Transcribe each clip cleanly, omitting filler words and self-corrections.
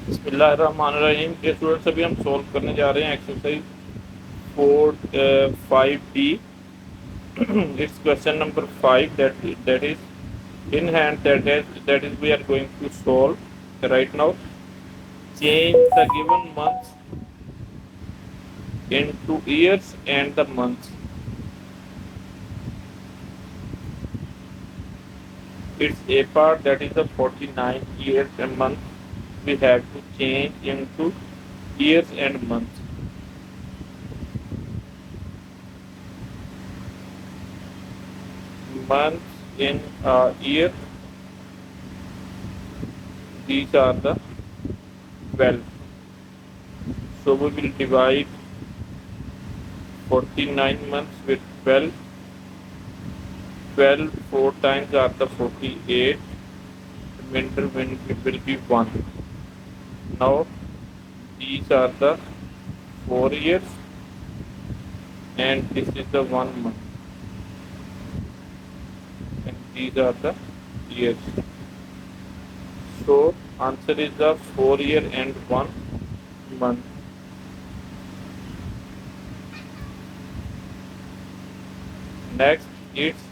बिस्मिल्लाहिर्रहमानिर्रहीम के स्टूडेंट्स अभी हम सॉल्व करने जा रहे हैं exercise 5D। It's question number 5 that is in hand that is we are going to solve right now. Change the given months into years and the months. It's a part that is the 49 years and months we have to change into years and months. Months in a year, these are the 12. So we will divide 49 months with 12. 12 4 times are the 48. Remainder will be 1. Now these are the 4 years and this is the 1 month and these are the years. So answer is the 4 year and 1 month. Next it's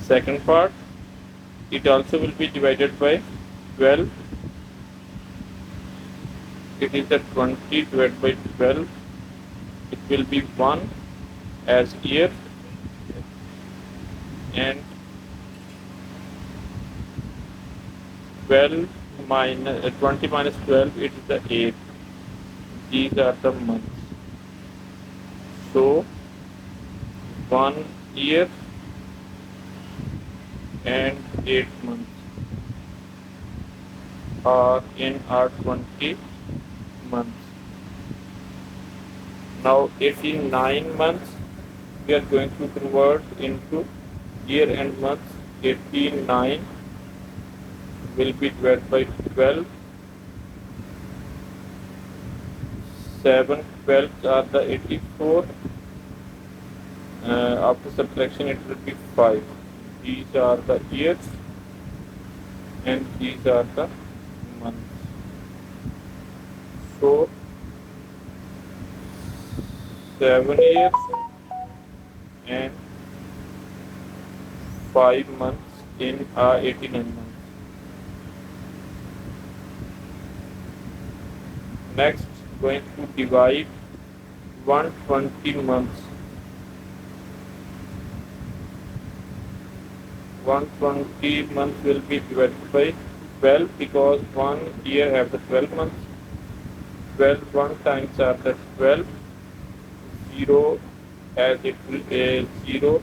second part. It also will be divided by 12. It is the 20 divided by 12. It will be 1 as year and 12 minus 20 minus 12 it is the 8. These are the months. So 1 year and 8 months are in our 20 months. Now 89 months we are going to convert into year and months. 89 will be divided by 12. 7 12 are the 84. After subtraction it will be 5. These are the years and these are the months. So 7 years and 5 months in 89 months. Next going to divide 120 months. 120 months will be divided by 12 because 1 year have the 12 months. 12 1 times are the 12. 0 as it will 0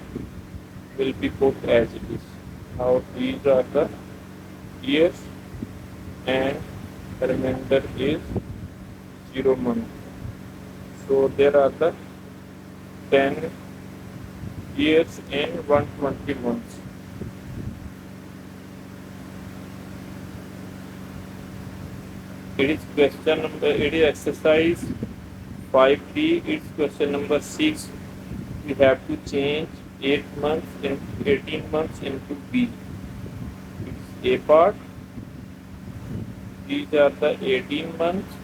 will be put as it is. Now these are the years and the remainder is 0 month. So there are the 10 years in 120 months. It is exercise 5D. It's question number 6. We have to change 8 months in 18 months into B. It's A part. These are the 18 months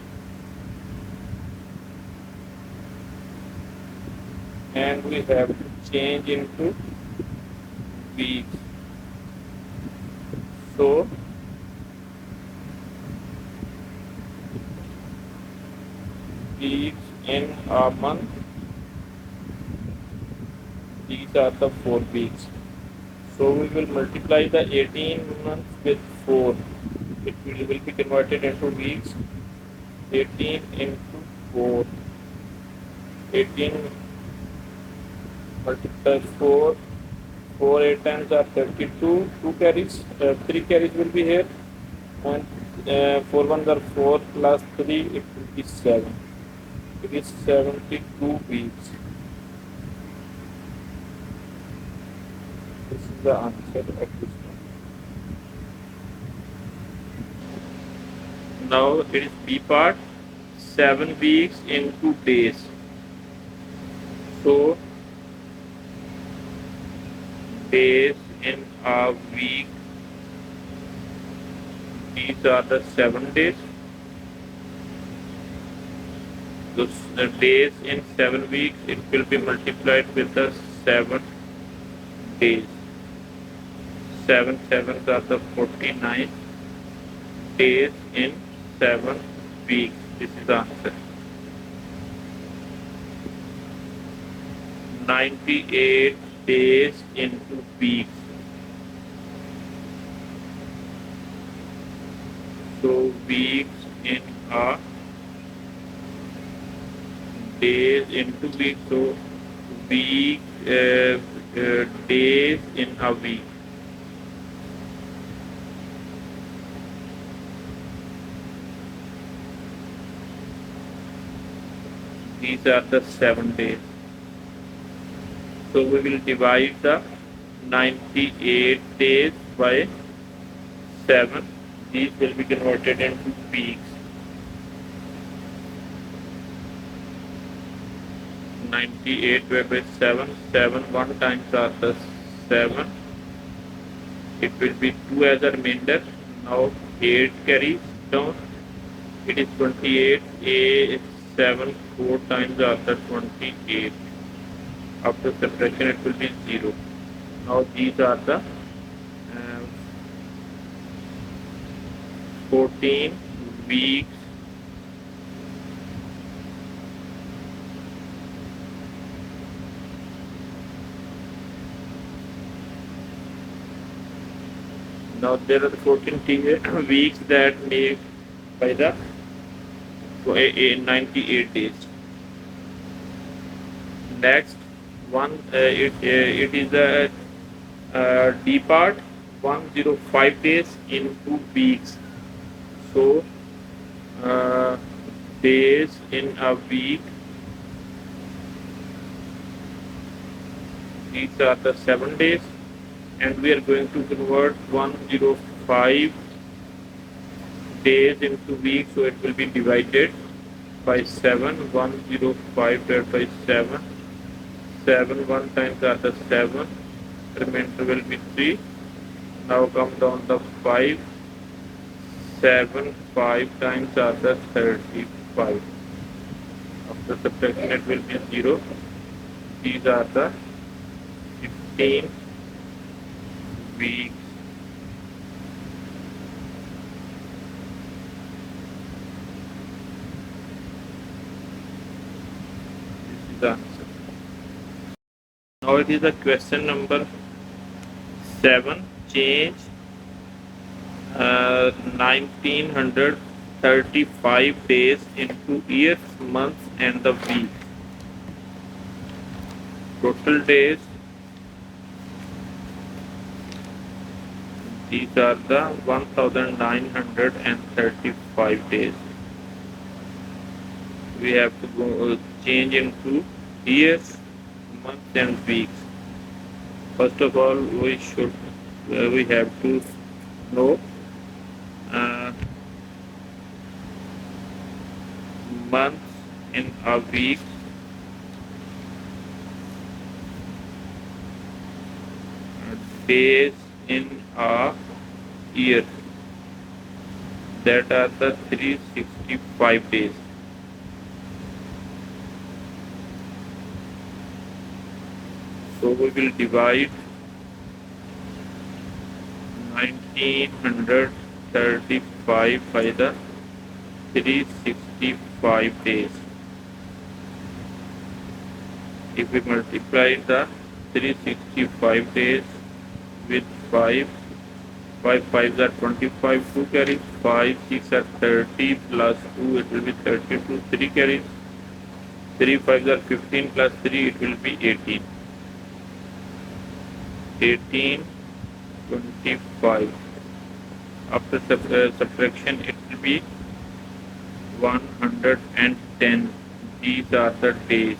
and we have to change into weeks. So weeks in a month, these are the 4 weeks. So we will multiply the 18 months with 4. It will be converted into weeks. 18 into 4. 18 multiplied 4. 4 8 times are 32. 2 carries, 3 carries will be here. And 4 ones are 4 plus 3, it will be 7. It is 72 weeks. This is the answer of this one. Now it is B part. 7 weeks in 2 days. So days in a week. These are the 7 days. the days in 7 weeks, it will be multiplied with the 7 days. 7 sevens are the 49 days in 7 weeks. This is the answer. 98 days into weeks. So weeks in a days into weeks. So week days in a week. These are the 7 days. So we will divide the 98 days by 7. These will be converted into weeks. 98 divided by 7. 7 1 times are the 7. It will be 2 as a remainder. Now 8 carries down. It is 28. A 7 4 times are the 28. After subtraction it will be 0. Now these are the 14 weeks. Now there are the 14 weeks that make by the 98 days. Next one, it is the D part, 105 days into weeks. So days in a week, these are the 7 days, and we are going to convert 105 days into weeks, so it will be divided by 7. 105 divided by 7. 7 1 times are the 7, remainder will be 3. Now come down the 5. 7 5 times are the 35. After subtraction it will be 0. These are the 15 weeks. This is the answer. Now it is a question number 7. Change 1935 days into years, months and the week. Total days, these are the 1935 days. We have to go change into years, months and weeks. First of all, we have to know months in a week, days in a year. That are the 365 days. So we will divide 1935 by the 365 days. If we multiply the 365 days with 5, 5 5s are 25, 2 carries, 5 6 are 30 plus 2, it will be 32, 3 carries, 3 5s are 15 plus 3, it will be 18. 18 25. After subtraction it will be 110. These are the days.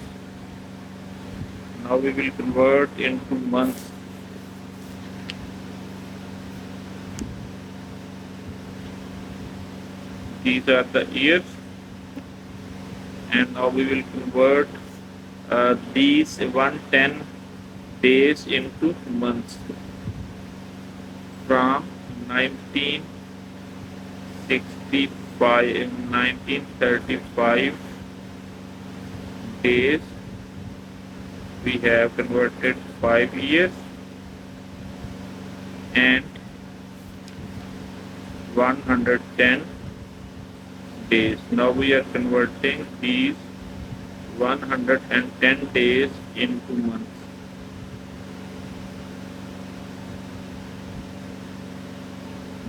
Now we will convert into months. These are the years, and now we will convert these 110 days into months. From 1935 days we have converted 5 years and 110 days. Now we are converting these 110 days into months.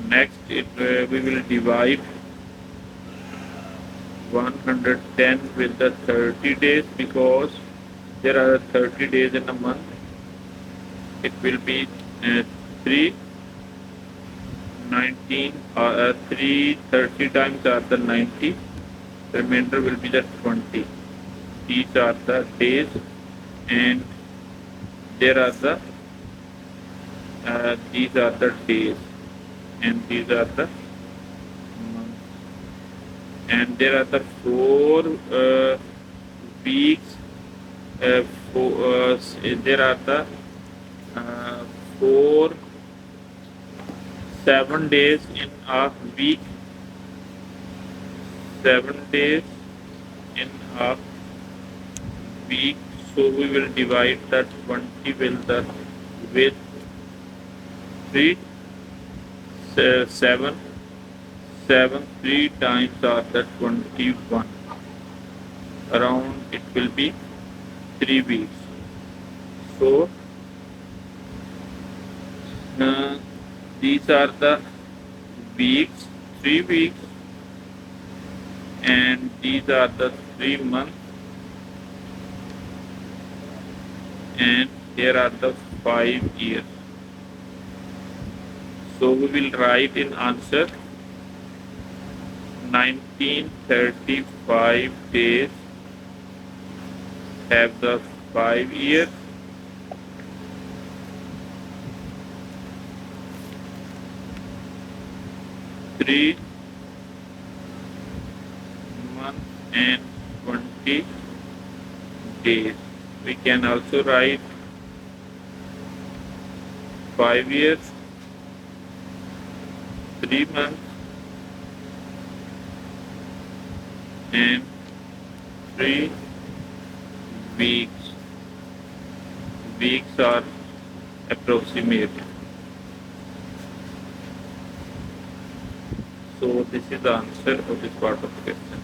Next, we will divide 110 with the 30 days because there are 30 days in a month. It will be 3 19 3 30 times are the 90. Remainder will be the 20. These are the days and there are the these are the days and these are the months. And there are the 4 weeks. There are the 4 7 days in a week. 7 days in a week. So we will divide the 20 with 3 7 3 times are the 21. Around it will be 3 weeks. So these are the weeks, 3 weeks, and these are the 3 months, and here are the 5 years. So we will write in answer 1935 days have the 5 years. 3 months and 20 days. We can also write 5 years, 3 months and 3 weeks. Weeks are approximate. So this is the answer of this part of the question.